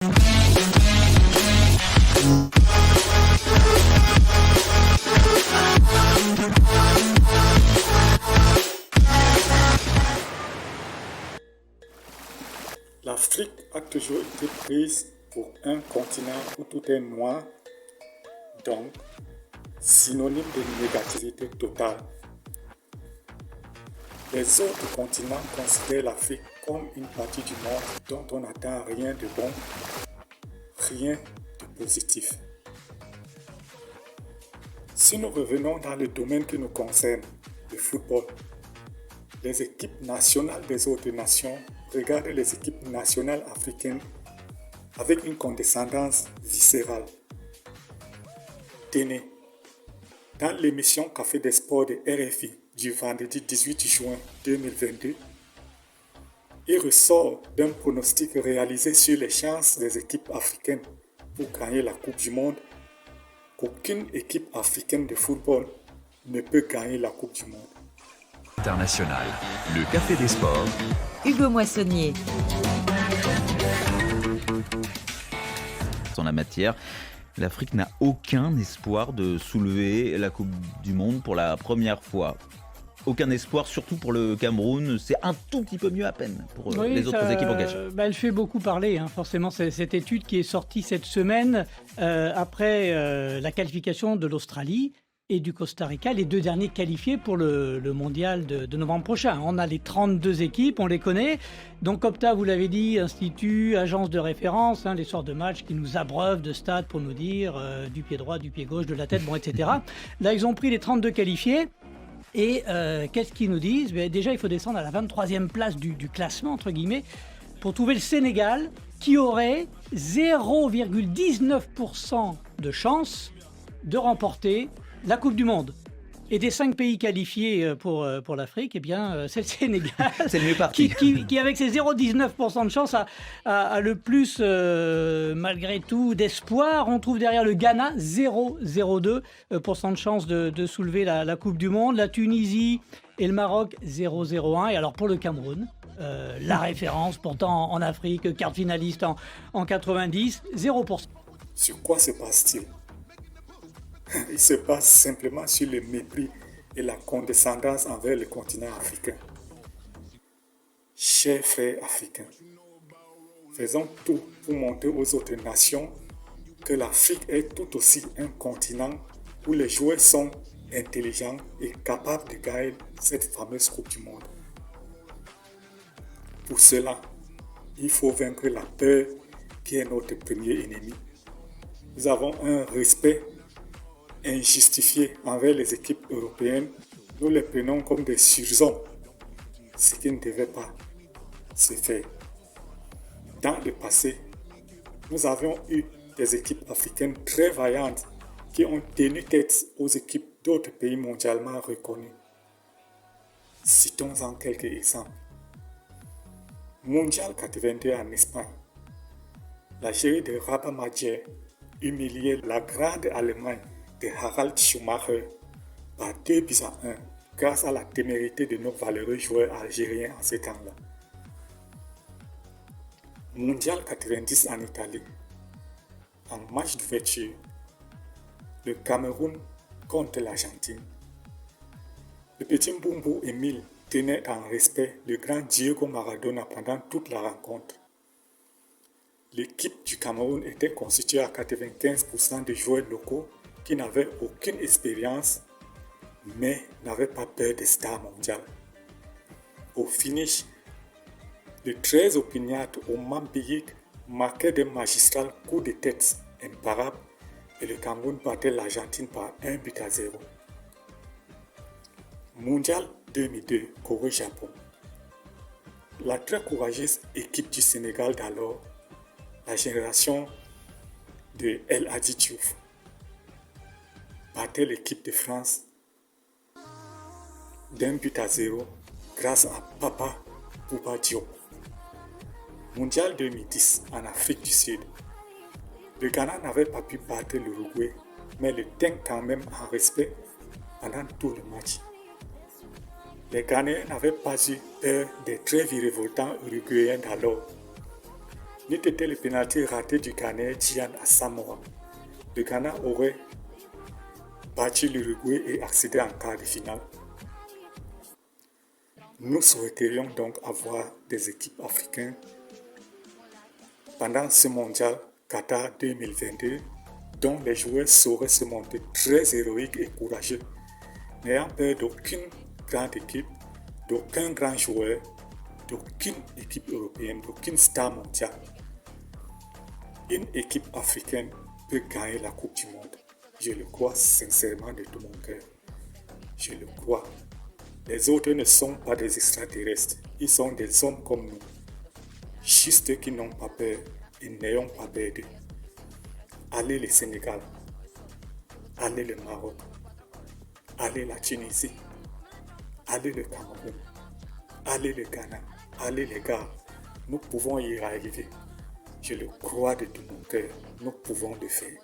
L'Afrique a toujours été prise pour un continent où tout est noir, donc synonyme de négativité totale. Les autres continents considèrent l'Afrique comme une partie du monde dont on n'attend rien de bon, rien de positif. Si nous revenons dans le domaine qui nous concerne, le football, les équipes nationales des autres nations regardent les équipes nationales africaines avec une condescendance viscérale. Tenez, dans l'émission Café des Sports de RFI du vendredi 18 juin 2022, il ressort d'un pronostic réalisé sur les chances des équipes africaines pour gagner la Coupe du Monde qu'aucune équipe africaine de football ne peut gagner la Coupe du Monde. International, le Café des Sports. Hugo Moissonnier. En la matière, l'Afrique n'a aucun espoir de soulever la Coupe du Monde pour la première fois. Aucun espoir, surtout pour le Cameroun. C'est un tout petit peu mieux à peine pour les autres équipes engagées. Elle fait beaucoup parler, forcément, cette étude qui est sortie cette semaine après la qualification de l'Australie et du Costa Rica, les deux derniers qualifiés pour le mondial de novembre prochain. On a les 32 équipes, on les connaît. Donc Opta, vous l'avez dit, institut, agence de référence, les soirs de match qui nous abreuvent de stats pour nous dire du pied droit, du pied gauche, de la tête, etc. Là, ils ont pris les 32 qualifiés. Et qu'est-ce qu'ils nous disent ? Déjà, il faut descendre à la 23e place du classement, entre guillemets, pour trouver le Sénégal qui aurait 0,19% de chance de remporter la Coupe du Monde. Et des 5 pays qualifiés pour l'Afrique, c'est le Sénégal c'est le mieux parti. qui, avec ses 0,19% de chance, a le plus, malgré tout, d'espoir. On trouve derrière le Ghana 0,02% de chance de soulever la Coupe du Monde. La Tunisie et le Maroc 0,01. Et alors pour le Cameroun, la référence pourtant en Afrique, quart finaliste en 90, 0%. Sur quoi se passe-t-il ? Il se passe simplement sur le mépris et la condescendance envers le continent africain. Chers frères africains, faisons tout pour montrer aux autres nations que l'Afrique est tout aussi un continent où les joueurs sont intelligents et capables de gagner cette fameuse Coupe du Monde. Pour cela, il faut vaincre la peur qui est notre premier ennemi. Nous avons un respect injustifié envers les équipes européennes. Nous les prenons comme des surhommes, ce qui ne devait pas se faire. Dans le passé, nous avions eu des équipes africaines très vaillantes qui ont tenu tête aux équipes d'autres pays mondialement reconnus. Citons-en quelques exemples. Mondial 82 en Espagne, l'Algérie de Rabat Madjer humiliait la grande Allemagne de Harald Schumacher par 2-1 grâce à la témérité de nos valeureux joueurs algériens en ces temps-là. Mondial 90 en Italie. En match d'ouverture, le Cameroun contre l'Argentine. Le petit Mbumbu Émile tenait en respect le grand Diego Maradona pendant toute la rencontre. L'équipe du Cameroun était constituée à 95% de joueurs locaux qui n'avaient aucune expérience, mais n'avaient pas peur des stars mondiales. Au finish, le 13 opiniâtre au Mambéic marquait des magistrales coups de tête imparables et le Cameroun battait l'Argentine par 1-0. Mondial 2002, Corée-Japon. La très courageuse équipe du Sénégal d'alors, la génération de El Hadji Diouf, battait l'équipe de France d'1-0 grâce à Papa Bouba Diop. Mondial 2010 en Afrique du Sud. Le Ghana n'avait pas pu battre l'Uruguay, mais le tint quand même en respect pendant tout le match. Les Ghanéens n'avaient pas eu peur des très révoltants Uruguayens d'alors. n'eût été le pénalty raté du Ghanéen Gyan Asamoah, le Ghana aurait battu l'Uruguay et accédé en quart de finale. Nous souhaiterions donc avoir des équipes africaines pendant ce mondial Qatar 2022 dont les joueurs sauraient se montrer très héroïques et courageux, n'ayant peur d'aucune grande équipe, d'aucun grand joueur, d'aucune équipe européenne, d'aucune star mondiale. Une équipe africaine peut gagner la Coupe du Monde. Je le crois sincèrement de tout mon cœur. Je le crois. Les autres ne sont pas des extraterrestres. Ils sont des hommes comme nous. Juste qui n'ont pas peur et n'ayons pas peur d'eux. Allez le Sénégal. Allez le Maroc. Allez la Tunisie. Allez le Cameroun. Allez le Ghana. Allez les gars. Nous pouvons y arriver. Je le crois de tout mon cœur. Nous pouvons le faire.